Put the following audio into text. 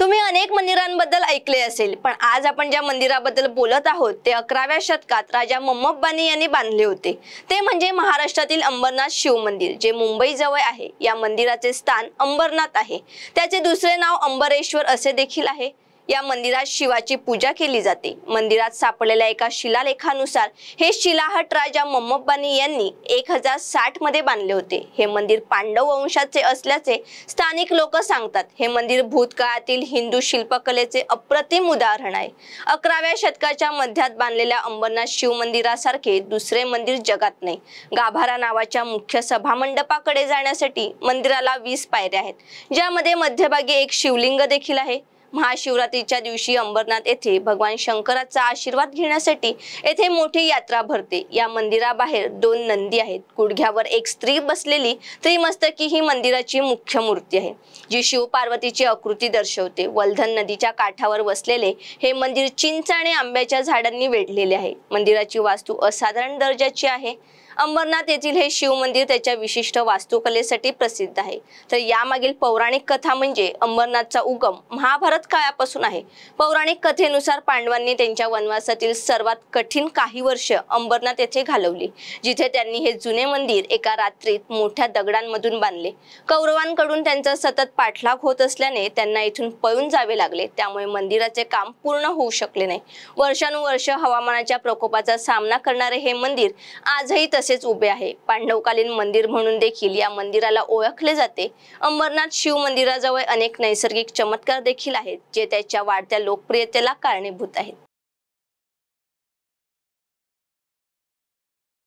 तुम्ही अनेक मंदिरांबद्दल ऐकले असेल, पण आज आपण ज्या मंदिराबद्दल बोलत आहोत ते 11व्या शतकात राजा मम्मब्बानी यांनी बांधले होते। ते म्हणजे महाराष्ट्रातील अंबरनाथ शिव मंदिर, जे मुंबई जवळ आहे। या मंदिराचे स्थान अंबरनाथ आहे। त्याचे दुसरे नाव अंबरेश्वर असे देखील आहे। या मंदिरात शिवाची पूजा केली जाते। मंदिरात सापडलेल्या एका शिलालेखानुसार हे शिलाहट राजा मम्मब्बानी यांनी 1060 मध्ये बांधले होते। हे मंदिर पांडव वंशाचे असल्याचे स्थानिक लोक सांगतात। हे मंदिर भूतकाळातील हिंदू शिल्पकलेचे अप्रतिम उदाहरण आहे। 11व्या शतकाच्या मध्यात बांधलेल्या अंबरनाथ शिव मंदिरासारखे दुसरे मंदिर जगात नाही। गाभारा नावाच्या मुख्य सभामंडपाकडे जाण्यासाठी मंदिराला 20 पायऱ्या आहेत, ज्यामध्ये मध्यभागी एक शिवलिंग देखील आहे। महाशिवरात्रीच्या दिवशी अंबरनाथ येथे भगवान शंकराचा आशीर्वाद घेण्यासाठी येथे मोठी यात्रा भरते। या मंदिराबाहेर 2 नंदी आहेत। गुडघ्यावर एक स्त्री बसलेली त्रिमस्तकी ही मंदिराची मुख्य मूर्ती आहे, जी शिव पार्वतीची आकृती दर्शवते। वल्धन नदीच्या काठावर वसलेले हे मंदिर चिंच आणि आंब्याच्या झाडांनी वेढलेले आहे। मंदिराची वास्तू असाधारण दर्जाची आहे। अंबरनाथ येथील हे शिव मंदिर त्याच्या विशिष्ट वास्तुकलेसाठी प्रसिद्ध आहे। तर यामागील पौराणिक कथा म्हणजे अंबरनाथचा उगम महाभारत काळापासून आहे। पौराणिक कथेनुसार पांडवांनी त्यांच्या वनवासातील सर्वात कठीण काही वर्ष अंबरनाथ येथे घालवली, जिथे त्यांनी हे जुने मंदिर एका रात्रीत मोठ्या दगडांमधून बांधले। कौरवांकडून त्यांचा सतत पाठलाग होत असल्याने त्यांना इथून पळून जावे लागले, त्यामुळे मंदिराचे काम पूर्ण होऊ शकले नाही। वर्षानुवर्ष हवामानाच्या प्रकोपाचा सामना करणारे हे मंदिर आजही तसेच उभे आहे। पांडवकालीन मंदिर म्हणून देखील या मंदिराला ओळखले जाते। अंबरनाथ शिव मंदिराजवळ अनेक नैसर्गिक चमत्कार देखील आहेत, जे त्याच्या वाढत्या लोकप्रियतेला कारणीभूत आहेत।